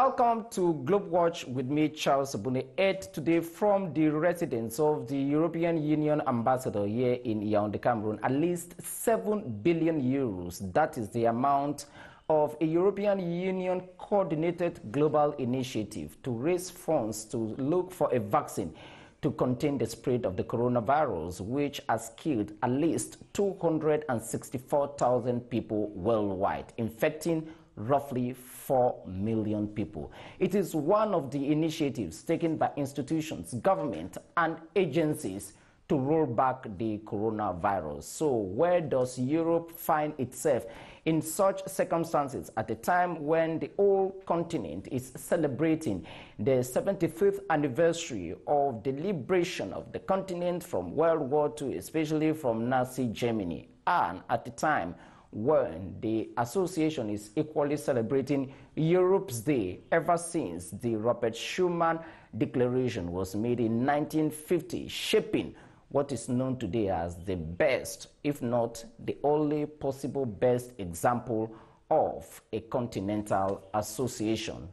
Welcome to GLOBEWATCH with me, Charles EBUNE. Today from the residence of the European Union ambassador here in Yaoundé, Cameroon. At least 7 billion euros. That is the amount of a European Union coordinated global initiative to raise funds to look for a vaccine to contain the spread of the coronavirus, which has killed at least 264,000 people worldwide, infecting roughly 4 million people. It is one of the initiatives taken by institutions, government, and agencies to roll back the coronavirus. So where does Europe find itself in such circumstances at a time when the whole continent is celebrating the 75th anniversary of the liberation of the continent from World War II, especially from Nazi Germany, and at the time when the association is equally celebrating Europe's Day ever since the Robert Schuman Declaration was made in 1950, shaping what is known today as the best, if not the only possible best example of a continental association.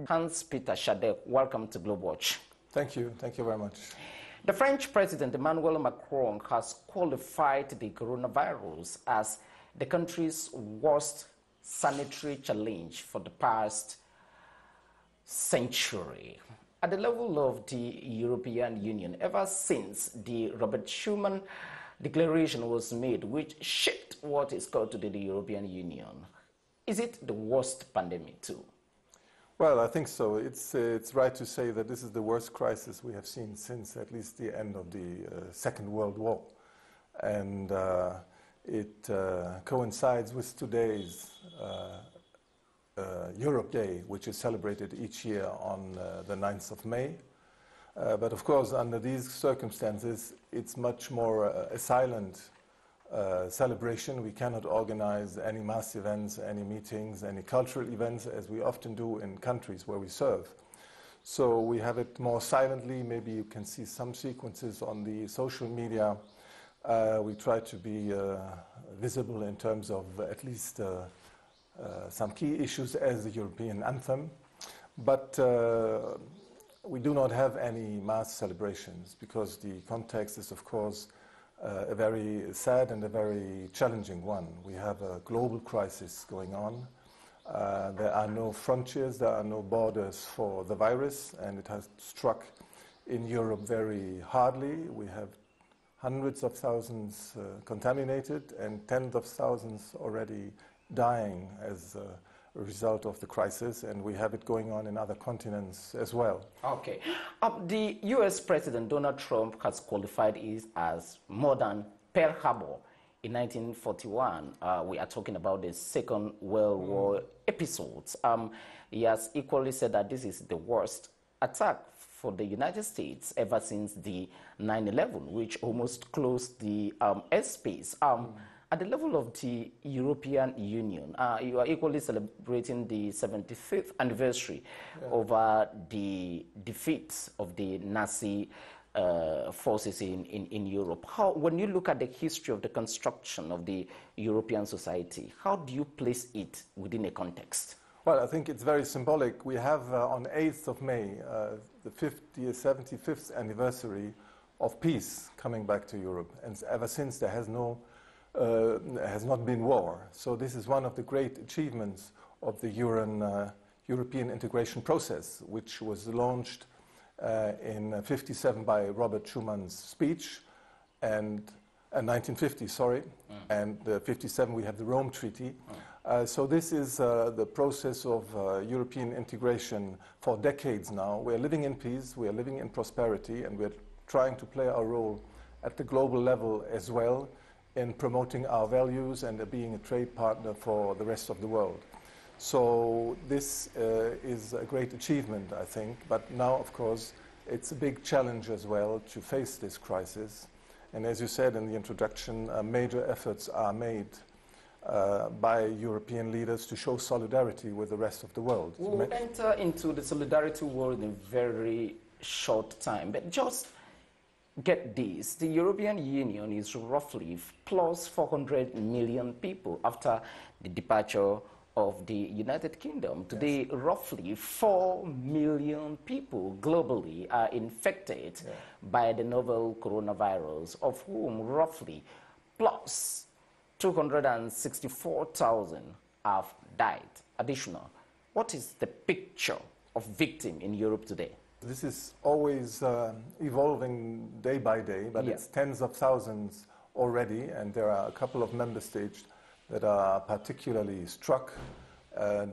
Hans-Peter SCHADEK, welcome to GLOBEWATCH. Thank you very much. The French President Emmanuel Macron has qualified the coronavirus as the country's worst sanitary challenge for the past century. At the level of the European Union, ever since the Robert Schuman Declaration was made, which shaped what is called today the European Union, is it the worst pandemic too? Well, I think so. It's right to say that this is the worst crisis we have seen since at least the end of the Second World War. And it coincides with today's Europe Day, which is celebrated each year on the 9th of May. But of course, under these circumstances, it's much more a silent celebration. We cannot organize any mass events, any meetings, any cultural events, as we often do in countries where we serve. So we have it more silently. Maybe you can see some sequences on the social media. We try to be visible in terms of at least some key issues as the European anthem. But we do not have any mass celebrations because the context is, of course, a very sad and a very challenging one. We have a global crisis going on. There are no frontiers, there are no borders for the virus, and it has struck in Europe very hardly. We have hundreds of thousands contaminated and tens of thousands already dying as a result of the crisis, and we have it going on in other continents as well. Okay. The U.S. President Donald Trump has qualified it as more than Pearl Harbor in 1941. We are talking about the Second World War episodes. He has equally said that this is the worst attack for the United States ever since the 9/11, which almost closed the airspace. At the level of the European Union, you are equally celebrating the 75th anniversary over the defeat of the Nazi forces in Europe. When you look at the history of the construction of the European society, how do you place it within a context? Well, I think it's very symbolic. We have on 8th of May, the 75th anniversary of peace coming back to Europe. And ever since, there has not been war. So this is one of the great achievements of the European integration process, which was launched in 57 by Robert Schuman's speech, and 1950, sorry, and 57 we have the Rome Treaty. So this is the process of European integration for decades now. We are living in peace, we are living in prosperity, and we are trying to play our role at the global level as well in promoting our values and being a trade partner for the rest of the world. So this is a great achievement, I think, but now, of course, it's a big challenge as well to face this crisis. And as you said in the introduction, major efforts are made by European leaders to show solidarity with the rest of the world. We'll enter into the solidarity world in a very short time, but just get this, the European Union is roughly plus 400 million people after the departure of the United Kingdom. Today, roughly 4 million people globally are infected by the novel coronavirus, of whom roughly plus 264,000 have died. Additional, what is the picture of victim in Europe today? This is always evolving day by day, but it's tens of thousands already, and there are a couple of member states that are particularly struck.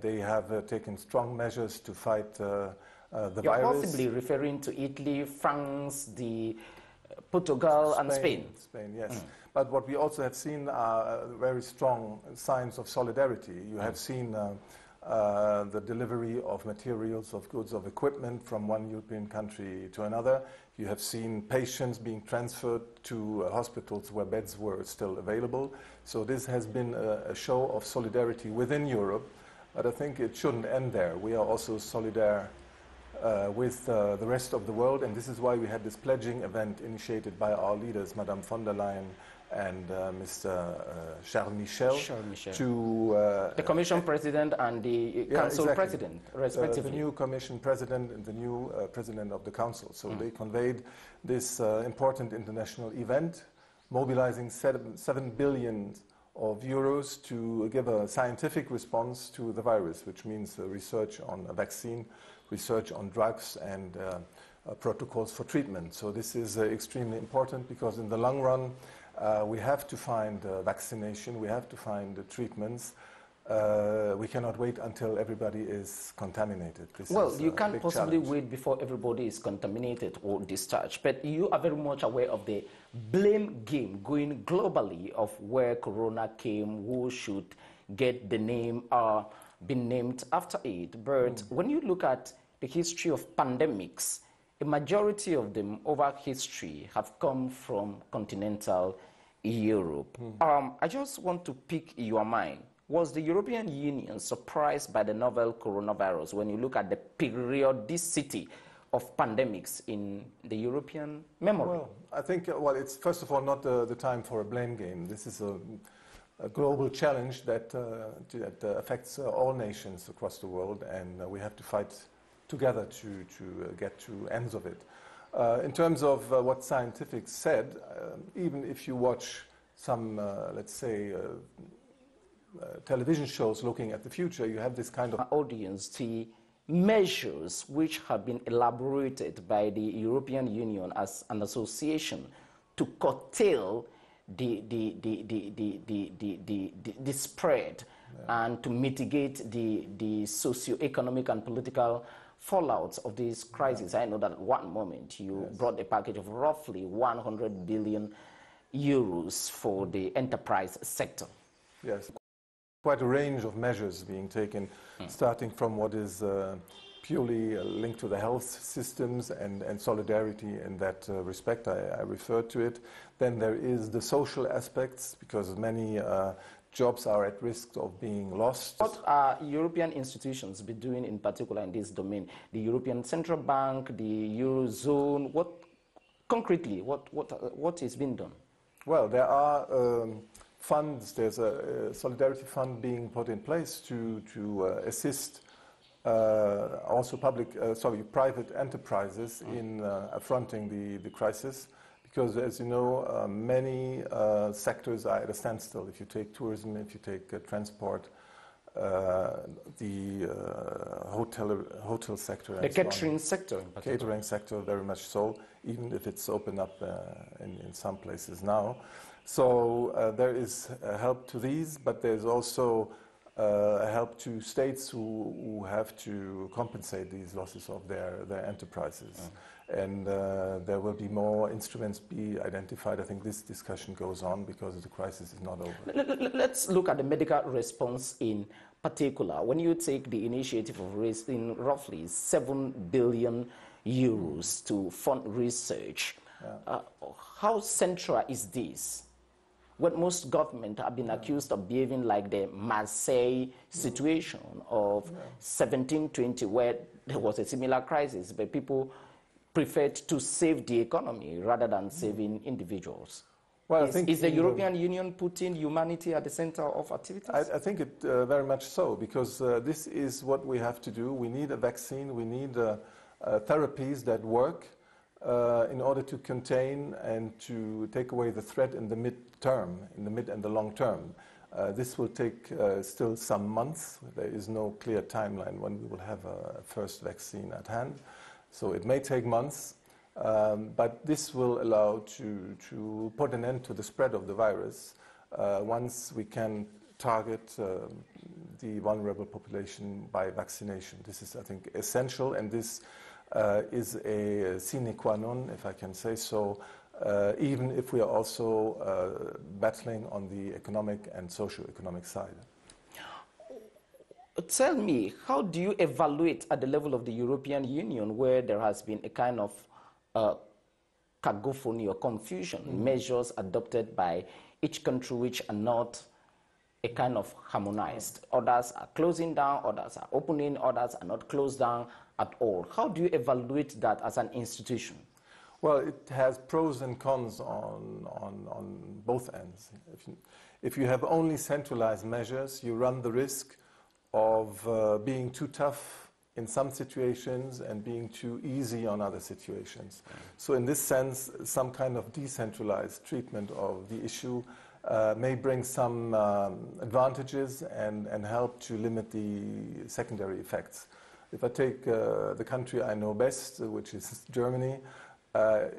They have taken strong measures to fight the virus. You're possibly referring to Italy, France, Portugal, and Spain. Spain, yes. But what we also have seen are very strong signs of solidarity. You have seen the delivery of materials, of goods, of equipment from one European country to another. You have seen patients being transferred to hospitals where beds were still available. So this has been a show of solidarity within Europe, but I think it shouldn't end there. We are also solidaire with the rest of the world, and this is why we had this pledging event initiated by our leaders, Madame von der Leyen and Mr. Charles Michel, to the Commission President and the Council President, respectively. The new Commission President and the new President of the Council. So they conveyed this important international event, mobilizing 7 billion of euros to give a scientific response to the virus, which means research on a vaccine, research on drugs, and protocols for treatment. So this is extremely important because in the long run, we have to find vaccination, we have to find treatments. We cannot wait until everybody is contaminated. Well, you can't possibly wait before everybody is contaminated or discharged, but you are very much aware of the blame game going globally of where Corona came, who should get the name or be named after it. But when you look at the history of pandemics, a majority of them over history have come from continental Europe. I just want to pick your mind. Was the European Union surprised by the novel coronavirus when you look at the periodicity of pandemics in the European memory? Well, I think, it's first of all not the time for a blame game. This is a global challenge that affects all nations across the world, and we have to fight together to get to ends of it. In terms of what scientists said, even if you watch some, let's say, television shows looking at the future, you have this kind of audience, the measures which have been elaborated by the European Union as an association to curtail the spread and to mitigate the socio-economic and political fallouts of this crisis. I know that at one moment you brought a package of roughly 100 billion euros for the enterprise sector. Yes, quite a range of measures being taken, starting from what is purely linked to the health systems and solidarity in that respect. I referred to it. Then there is the social aspects, because many jobs are at risk of being lost. What are European institutions be doing in particular in this domain? The European Central Bank, the Eurozone, what concretely, what is being done? Well, there are funds, there's a solidarity fund being put in place to assist also private enterprises in affronting the crisis. Because, as you know, many sectors are at a standstill. If you take tourism, if you take transport, the hotel sector, the catering sector, catering sector, very much so, even if it's opened up in some places now. So there is help to these, but there's also help to states who have to compensate these losses of their enterprises. And there will be more instruments be identified. I think this discussion goes on because the crisis is not over. Let's look at the medical response in particular. When you take the initiative of raising roughly 7 billion euros to fund research, how central is this? When most governments have been accused of behaving like the Marseille situation of 1720, where there was a similar crisis, but people preferred to save the economy rather than saving individuals. Well, Is the European Union putting humanity at the center of activities? I think it very much so, because this is what we have to do. We need a vaccine, we need therapies that work in order to contain and to take away the threat in the mid-term, in the mid and the long term. This will take still some months. There is no clear timeline when we will have a first vaccine at hand. So it may take months. But this will allow to put an end to the spread of the virus once we can target the vulnerable population by vaccination. This is, I think, essential, and this is a sine qua non, if I can say so, even if we are also battling on the economic and socio-economic side. Tell me, how do you evaluate at the level of the European Union, where there has been a kind of cacophony or confusion, measures adopted by each country which are not a kind of harmonized? Others are closing down, others are opening, others are not closed down at all. How do you evaluate that as an institution? Well, it has pros and cons on both ends. If you have only centralized measures, you run the risk of being too tough in some situations and being too easy on other situations. So in this sense, some kind of decentralized treatment of the issue may bring some advantages and help to limit the secondary effects. If I take the country I know best, which is Germany,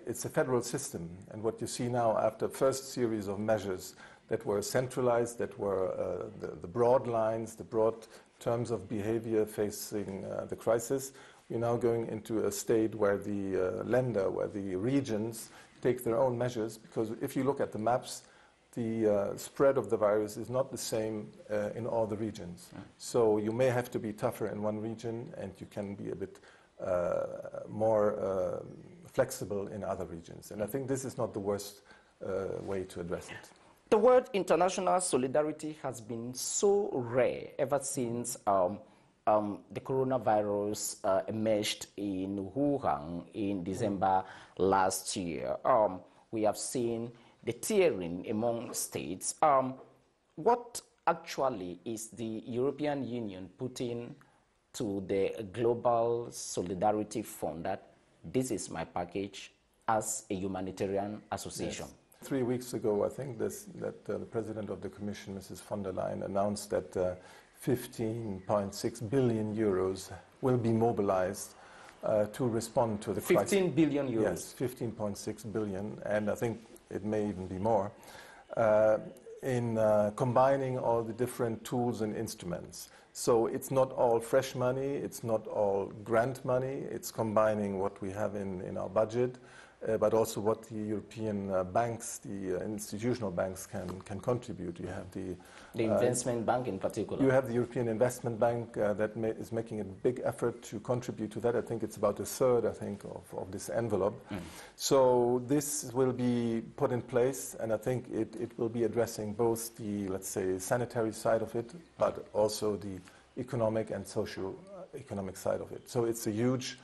it's a federal system. And what you see now after first series of measures that were centralized, that were the broad lines, the broad terms of behavior facing the crisis, we're now going into a state where the where the regions take their own measures, because if you look at the maps, the spread of the virus is not the same in all the regions. So you may have to be tougher in one region, and you can be a bit more flexible in other regions. And I think this is not the worst way to address it. The word international solidarity has been so rare ever since the coronavirus emerged in Wuhan in December last year. We have seen the tearing among states. What actually is the European Union putting to the Global Solidarity Fund that this is my package as a humanitarian association? Yes. 3 weeks ago, I think that the President of the Commission, Mrs. von der Leyen, announced that 15.6 billion euros will be mobilized to respond to the crisis. 15 billion euros? Yes, 15.6 billion, and I think it may even be more, in combining all the different tools and instruments. So it's not all fresh money, it's not all grant money, it's combining what we have in our budget, but also what the European banks, the institutional banks can contribute. You have the investment bank in particular. You have the European Investment Bank that is making a big effort to contribute to that. I think it's about a third, I think, of this envelope. So this will be put in place, and I think it will be addressing both the, let's say, sanitary side of it, but also the economic and socio-economic side of it. So it's a huge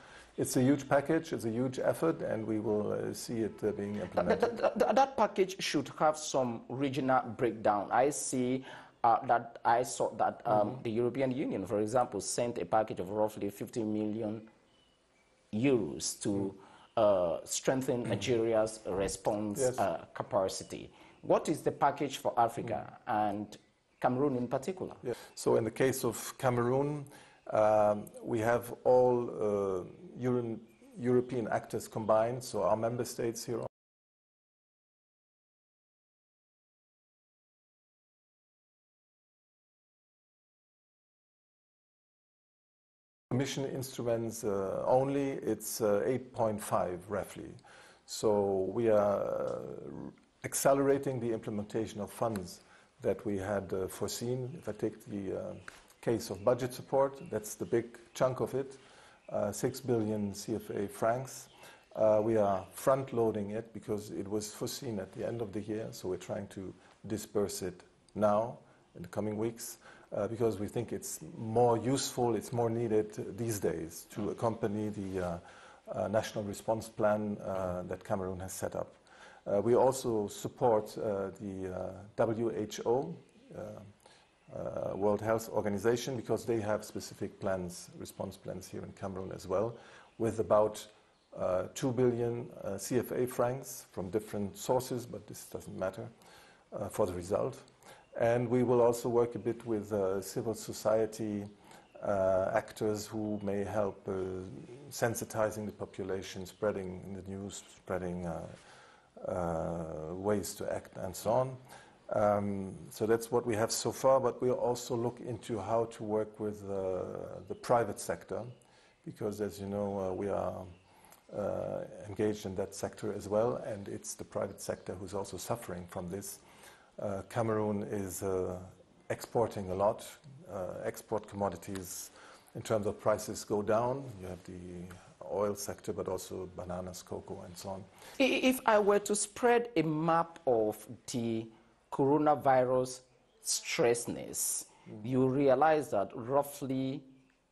package, it's a huge effort, and we will see it being implemented. That package should have some regional breakdown. I saw that the European Union, for example, sent a package of roughly 50 million euros to strengthen Nigeria's response capacity. What is the package for Africa and Cameroon in particular? Yeah. So in the case of Cameroon, we have all European actors combined, so our member states here. Commission instruments only, it's 8.5 roughly. So we are accelerating the implementation of funds that we had foreseen. If I take the case of budget support, that's the big chunk of it, 6 billion CFA francs. We are front-loading it because it was foreseen at the end of the year, so we're trying to disperse it now in the coming weeks because we think it's more useful, it's more needed these days to accompany the national response plan that Cameroon has set up. We also support the WHO, World Health Organization, because they have specific plans, response plans here in Cameroon as well, with about 2 billion CFA francs from different sources, but this doesn't matter for the result. And we will also work a bit with civil society actors who may help sensitizing the population, spreading in the news, spreading ways to act and so on. So that's what we have so far, but we'll also look into how to work with the private sector, because as you know, we are engaged in that sector as well, and it's the private sector who's also suffering from this. Cameroon is exporting a lot. Export commodities in terms of prices go down. You have the oil sector, but also bananas, cocoa, and so on. If I were to spread a map of the coronavirus stressness, you realize that roughly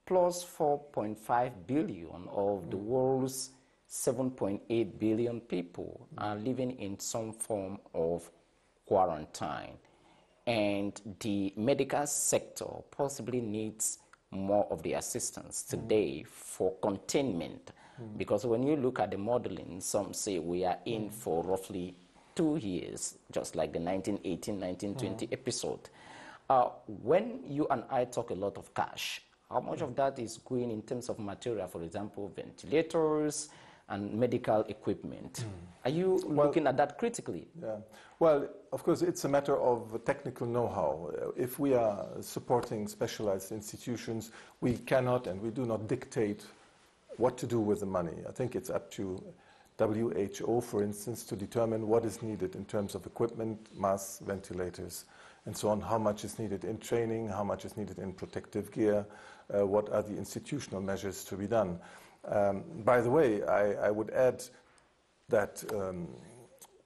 plus 4.5 billion of the world's 7.8 billion people are living in some form of quarantine. And the medical sector possibly needs more of the assistance today for containment. Because when you look at the modeling, some say we are in for roughly 2 years, just like the 1918, 1920 episode. When you and I talk a lot of cash, how much of that is going in terms of material, for example, ventilators and medical equipment? Are you looking at that critically? Yeah. Well, of course, it's a matter of technical know-how. If we are supporting specialized institutions, we cannot and we do not dictate what to do with the money. I think it's up to WHO, for instance, to determine what is needed in terms of equipment, masks, ventilators, and so on, how much is needed in training, how much is needed in protective gear, what are the institutional measures to be done. By the way, I would add that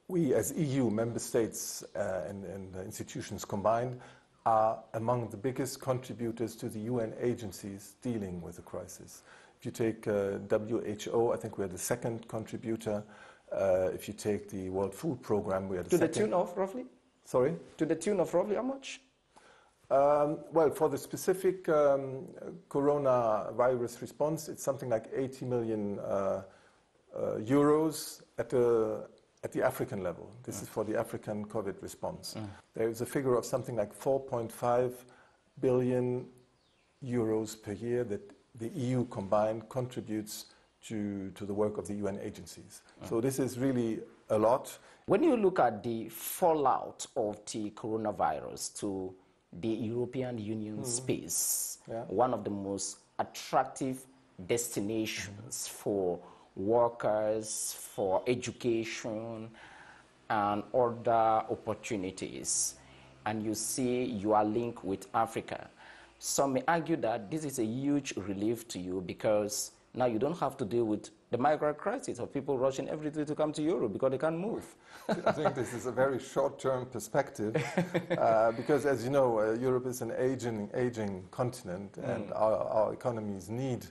we as EU member states and institutions combined are among the biggest contributors to the UN agencies dealing with the crisis. If you take WHO, I think we are the second contributor. If you take the World Food Programme, we are the second. To the tune of roughly? Sorry? To the tune of roughly how much? Well, for the specific coronavirus response, it's something like 80 million euros at the African level. This is for the African COVID response. There is a figure of something like 4.5 billion euros per year that the EU combined contributes to the work of the UN agencies. So this is really a lot. When you look at the fallout of the coronavirus to the European Union space, one of the most attractive destinations for workers, for education, and other opportunities, and you see you are linked with Africa. Some may argue that this is a huge relief to you because now you don't have to deal with the migrant crisis of people rushing every day to come to Europe because they can't move. I think this is a very short-term perspective because, as you know, Europe is an aging continent, and our economies need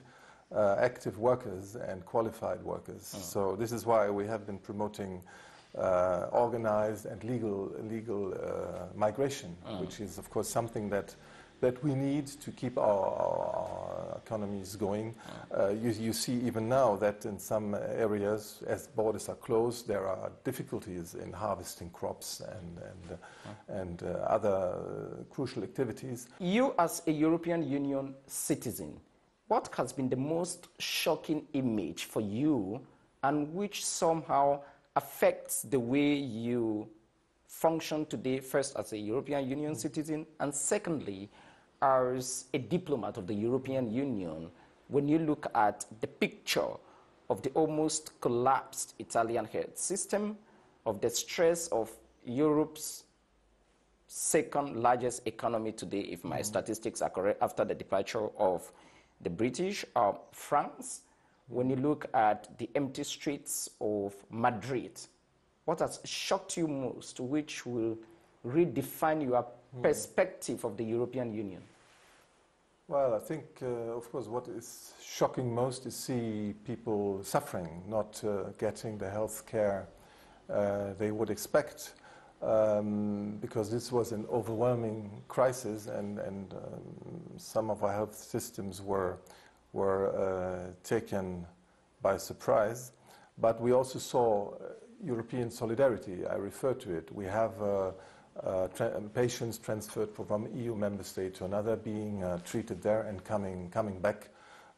active workers and qualified workers. So this is why we have been promoting organized and legal migration, which is, of course, something that we need to keep our economies going. You see even now that in some areas, as borders are closed, there are difficulties in harvesting crops and other crucial activities. You as a European Union citizen, what has been the most shocking image for you and which somehow affects the way you function today, first as a European Union citizen, and secondly, as a diplomat of the European Union, when you look at the picture of the almost collapsed Italian health system, of the stress of Europe's second largest economy today, if my statistics are correct, after the departure of the British, France, when you look at the empty streets of Madrid, what has shocked you most, which will redefine your perspective of the European Union? Well, I think, of course, what is shocking most is see people suffering, not getting the health care they would expect, because this was an overwhelming crisis, and some of our health systems were taken by surprise. But we also saw European solidarity. I refer to it. We have patients transferred from EU member state to another, being treated there and coming back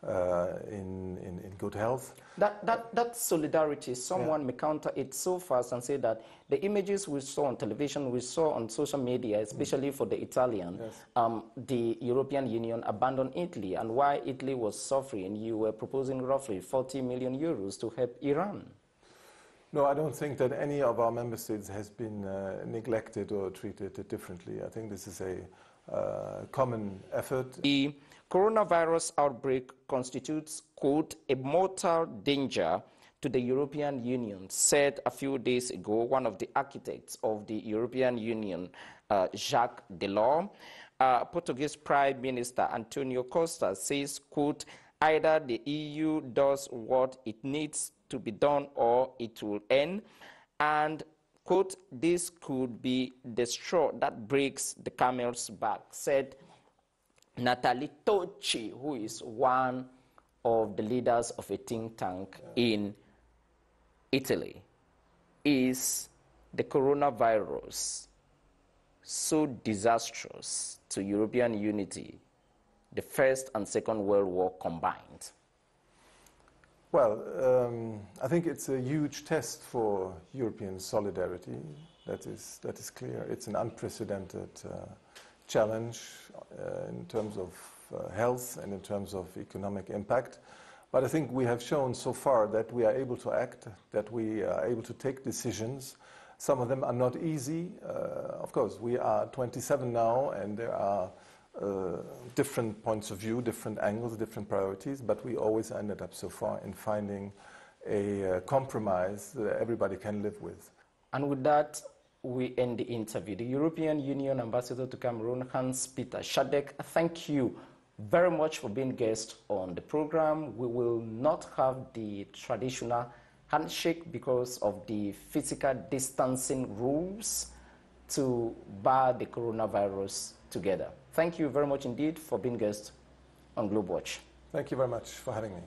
in good health. That solidarity, someone may counter it so fast and say that the images we saw on television, we saw on social media, especially for the Italian, yes. The European Union abandoned Italy, and while Italy was suffering, you were proposing roughly 40 million euros to help Iran. No, I don't think that any of our member states has been neglected or treated differently. I think this is a common effort. The coronavirus outbreak constitutes, quote, a mortal danger to the European Union, said a few days ago one of the architects of the European Union, Jacques Delors. Portuguese Prime Minister Antonio Costa says, quote, either the EU does what it needs to be done or it will end, and quote, this could be the straw that breaks the camel's back, said Nathalie Tocci, who is one of the leaders of a think tank in Italy. Is the coronavirus so disastrous to European unity, the First and Second World War combined? Well, I think it's a huge test for European solidarity. That is clear. It's an unprecedented challenge in terms of health and in terms of economic impact. But I think we have shown so far that we are able to act, that we are able to take decisions. Some of them are not easy. Of course, we are 27 now, and there are different points of view, different angles, different priorities, but we always ended up so far in finding a compromise that everybody can live with. And with that, we end the interview. The European Union Ambassador to Cameroon, Hans-Peter SCHADEK, thank you very much for being guest on the program. We will not have the traditional handshake because of the physical distancing rules to bar the coronavirus together. Thank you very much indeed for being guest on GlobeWatch. Thank you very much for having me.